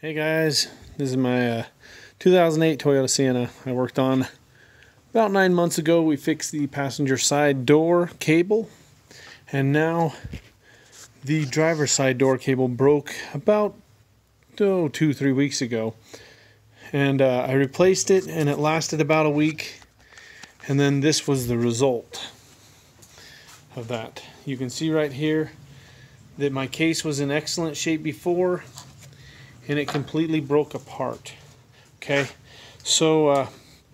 Hey guys, this is my 2008 Toyota Sienna I worked on about 9 months ago. We fixed the passenger side door cable, and now the driver's side door cable broke about 2-3 weeks ago, and I replaced it, and it lasted about a week, and then this was the result of that. You can see right here that my case was in excellent shape before, and it completely broke apart. Okay, so I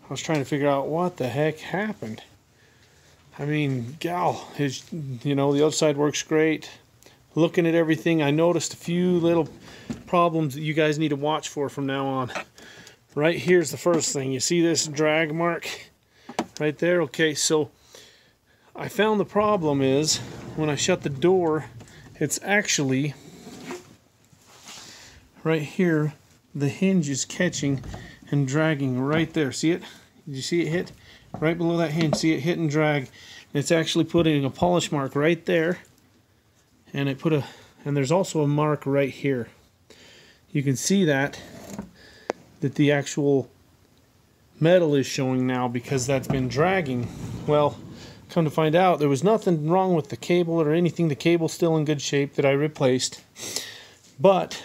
was trying to figure out what the heck happened. I mean, the outside works great. Looking at everything, I noticed a few little problems that you guys need to watch for from now on. Right here's the first thing. You see this drag mark right there? Okay, so I found the problem is when I shut the door, it's actually right here, the hinge is catching and dragging right there. See it? Did you see it hit? Right below that hinge. See it hit and drag. And it's actually putting a polish mark right there. And there's also a mark right here. You can see that the actual metal is showing now because that's been dragging. Well, come to find out, there was nothing wrong with the cable or anything. The cable's still in good shape that I replaced. But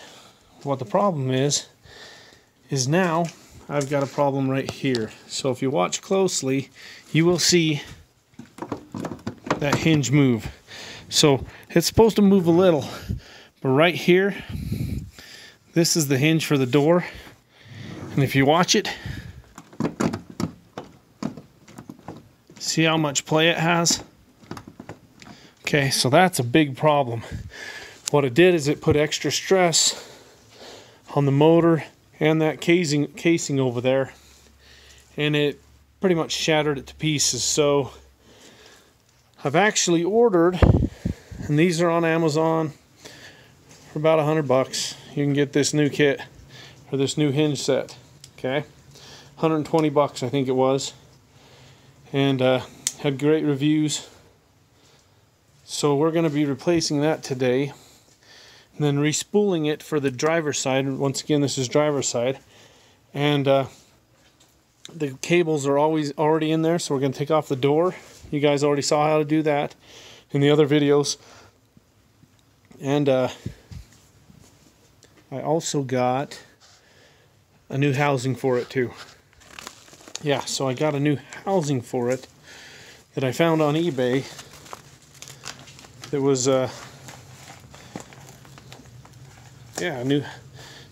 what the problem is now I've got a problem right here. So if you watch closely, you will see that hinge move. So it's supposed to move a little, but right here, this is the hinge for the door. And if you watch it, see how much play it has? Okay, so that's a big problem. What it did is it put extra stress on the motor and that casing over there, and it pretty much shattered it to pieces. So I've actually ordered, and these are on Amazon for about $100. You can get this new kit or this new hinge set. Okay, $120 I think it was, and had great reviews. So we're going to be replacing that today, and then respooling it for the driver's side. Once again, this is driver's side, and the cables are already in there, so we're going to take off the door. You guys already saw how to do that in the other videos. And I also got a new housing for it too. Yeah, so I got a new housing for it that I found on eBay. It was a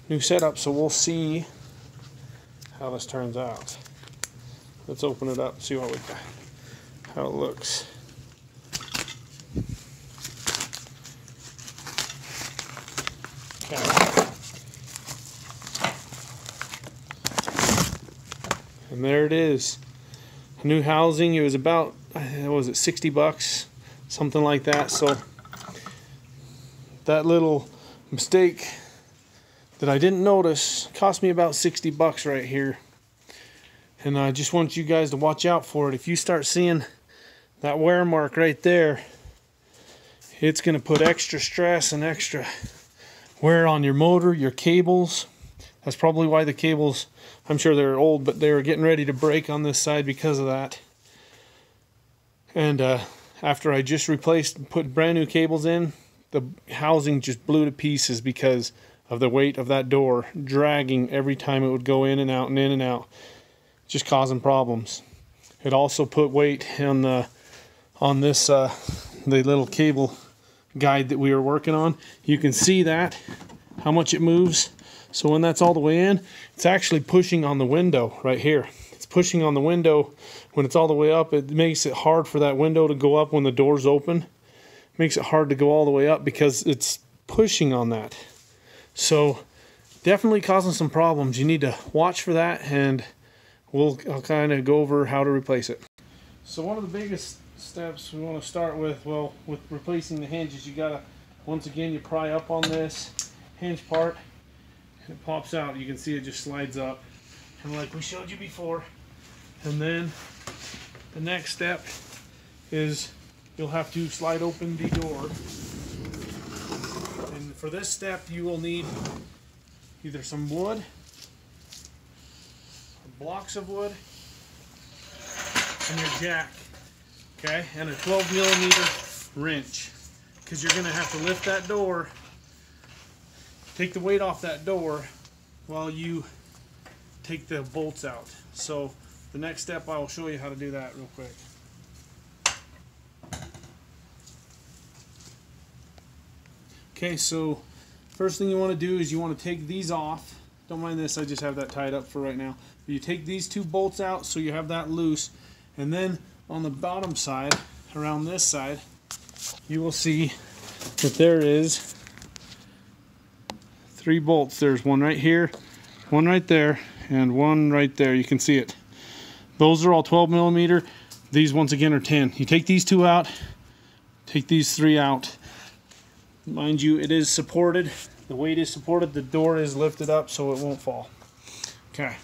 new setup, so we'll see how this turns out. Let's open it up and see what we got, how it looks. Okay. And there it is. A new housing. It was about, what was it, $60, something like that. So that little mistake that I didn't notice cost me about $60 right here. And I just want you guys to watch out for it. If you start seeing that wear mark right there, it's going to put extra stress and extra wear on your motor, your cables. That's probably why the cables, I'm sure they're old, but they were getting ready to break on this side because of that. And after I just put brand new cables in, the housing just blew to pieces because of the weight of that door dragging every time it would go in and out and in and out, just causing problems. It also put weight on the little cable guide that we were working on. You can see that, how much it moves. So when that's all the way in, it's actually pushing on the window right here. It's pushing on the window. When it's all the way up, it makes it hard for that window to go up when the door's open. It makes it hard to go all the way up because it's pushing on that. So definitely causing some problems. You need to watch for that, and I'll kind of go over how to replace it. So one of the biggest steps we want to start with, well, with replacing the hinges, you gotta, once again, you pry up on this hinge part, and it pops out. You can see it just slides up, and like we showed you before. And then the next step is you'll have to slide open the door. And for this step, you will need either some wood, or blocks of wood, and your jack, okay, and a 12mm wrench, because you're going to have to lift that door, take the weight off that door while you take the bolts out. So the next step, I will show you how to do that real quick. Okay, so first thing you want to do is you want to take these off. Don't mind this, I just have that tied up for right now. You take these two bolts out so you have that loose, and then on the bottom side, around this side, you will see that there is 3 bolts. There's one right here, one right there, and one right there. You can see it. Those are all 12mm. These once again are 10. You take these 2 out, take these 3 out. Mind you, it is supported. The weight is supported. The door is lifted up so it won't fall. Okay.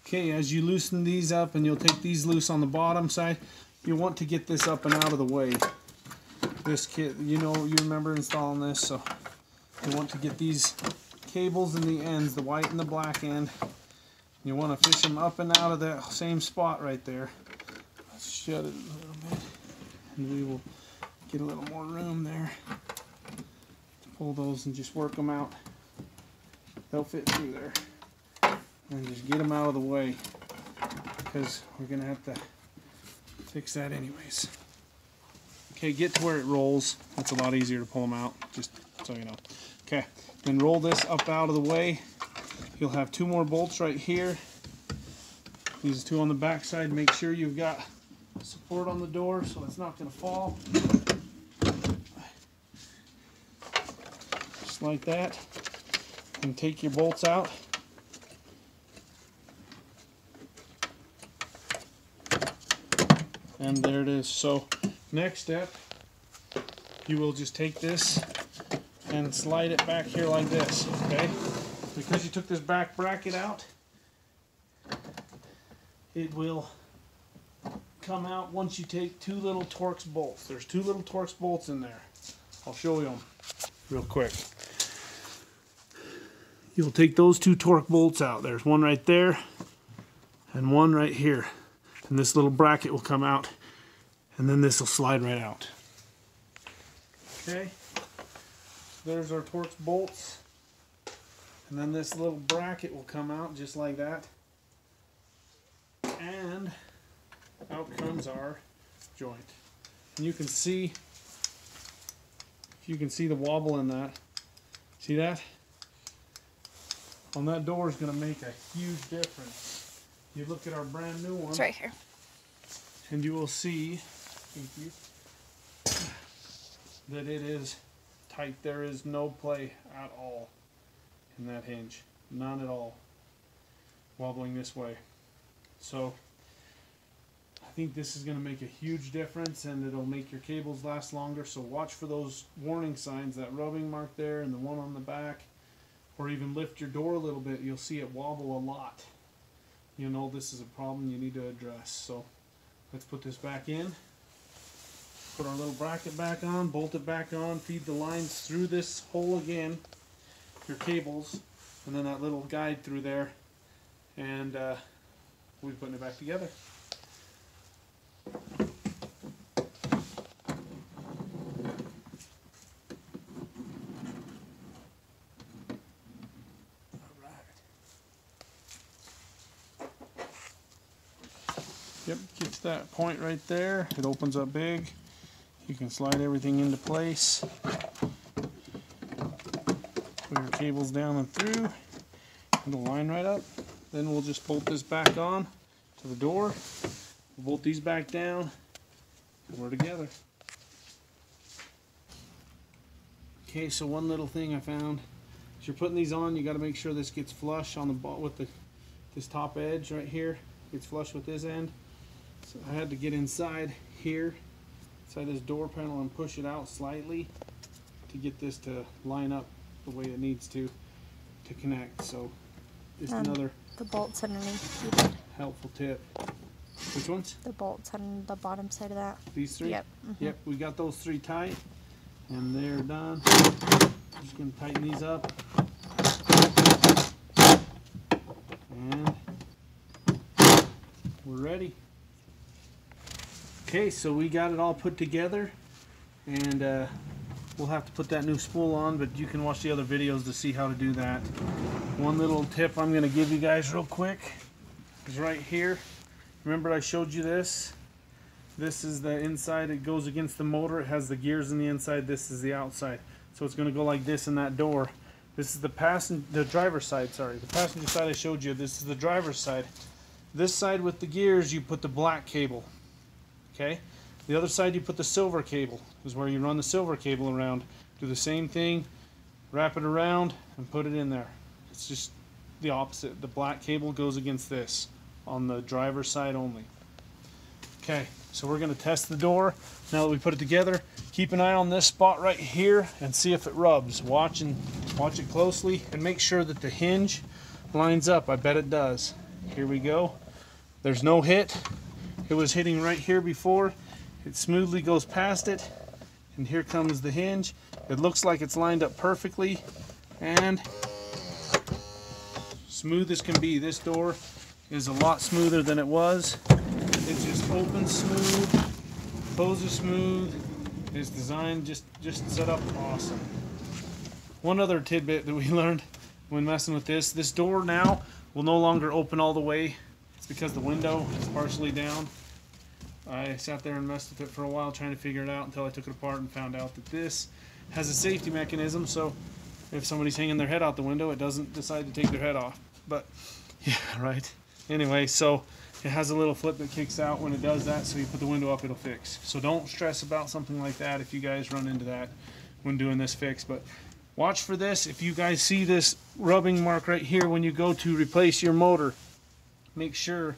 Okay, as you loosen these up, and you'll take these loose on the bottom side, you want to get this up and out of the way. This kit, you know, you remember installing this, so you want to get these cables in the ends, the white and the black end. You want to fish them up and out of that same spot right there. Let's shut it a little bit, and we will get a little more room there to pull those and just work them out. They'll fit through there. And just get them out of the way, because we're going to have to fix that anyways. Okay, get to where it rolls. It's a lot easier to pull them out, just so you know. Okay, then roll this up out of the way. You'll have 2 more bolts right here. These 2 on the back side. Make sure you've got support on the door so it's not going to fall. Just like that. And take your bolts out. And there it is. So next step, you will just take this and slide it back here like this, okay? Because you took this back bracket out, it will come out once you take 2 little Torx bolts. There's 2 little Torx bolts in there. I'll show you them real quick. You'll take those 2 Torx bolts out. There's one right there and one right here. And this little bracket will come out, and then this will slide right out. Okay, there's our Torx bolts, and then this little bracket will come out just like that, and out comes our joint. And you can see, the wobble in that. See that? On that door is going to make a huge difference. You look at our brand new one. It's right here. And you will see, thank you, that it is tight. There is no play at all in that hinge. None at all. Wobbling this way. So I think this is going to make a huge difference, and it'll make your cables last longer. So watch for those warning signs, that rubbing mark there and the one on the back. Or even lift your door a little bit. You'll see it wobble a lot. You know this is a problem you need to address. So let's put this back in. Put our little bracket back on, bolt it back on, feed the lines through this hole again, your cables, and then that little guide through there, and we'll be putting it back together. Yep, get to that point right there. It opens up big. You can slide everything into place. Put your cables down and through. It'll line right up. Then we'll just bolt this back on to the door. We'll bolt these back down. And we're together. Okay, so one little thing I found. As you're putting these on, you got to make sure this gets flush on the with this top edge right here. Gets flush with this end. So I had to get inside here, inside this door panel, and push it out slightly to get this to line up the way it needs to connect. So just another the bolts underneath. Helpful tip. Which ones? The bolts on the bottom side of that. These 3? Yep. Yep, we got those 3 tight. And they're done. Just going to tighten these up. And we're ready. Okay, so we got it all put together, and we'll have to put that new spool on, but you can watch the other videos to see how to do that. One little tip I'm going to give you guys real quick is right here. Remember I showed you this? This is the inside. It goes against the motor. It has the gears in the inside. This is the outside. So it's going to go like this in that door. This is the driver's side, sorry. The passenger side I showed you. This is the driver's side. This side with the gears, you put the black cable. Okay? The other side, you put the silver cable. This is where you run the silver cable around. Do the same thing, wrap it around, and put it in there. It's just the opposite. The black cable goes against this on the driver's side only. Okay, so we're going to test the door. Now that we put it together, keep an eye on this spot right here and see if it rubs. Watch it closely and make sure that the hinge lines up. I bet it does. Here we go. There's no hit. It was hitting right here before. It smoothly goes past it, and here comes the hinge. It looks like it's lined up perfectly, and smooth as can be. This door is a lot smoother than it was. It just opens smooth, closes smooth. It's designed just set up awesome. One other tidbit that we learned when messing with this door now will no longer open all the way. It's because the window is partially down. I sat there and messed with it for a while trying to figure it out until I took it apart and found out that this has a safety mechanism, so if somebody's hanging their head out the window, it doesn't decide to take their head off. But yeah, right. Anyway, so it has a little flip that kicks out when it does that, so you put the window up, it'll fix. So don't stress about something like that if you guys run into that when doing this fix. But watch for this. If you guys see this rubbing mark right here when you go to replace your motor, make sure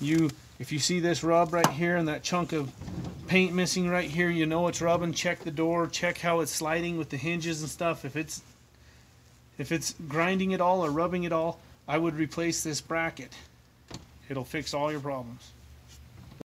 if you see this rub right here and that chunk of paint missing right here, you know it's rubbing. Check the door, check how it's sliding with the hinges and stuff. If it's grinding it all or rubbing it all, I would replace this bracket. It'll fix all your problems.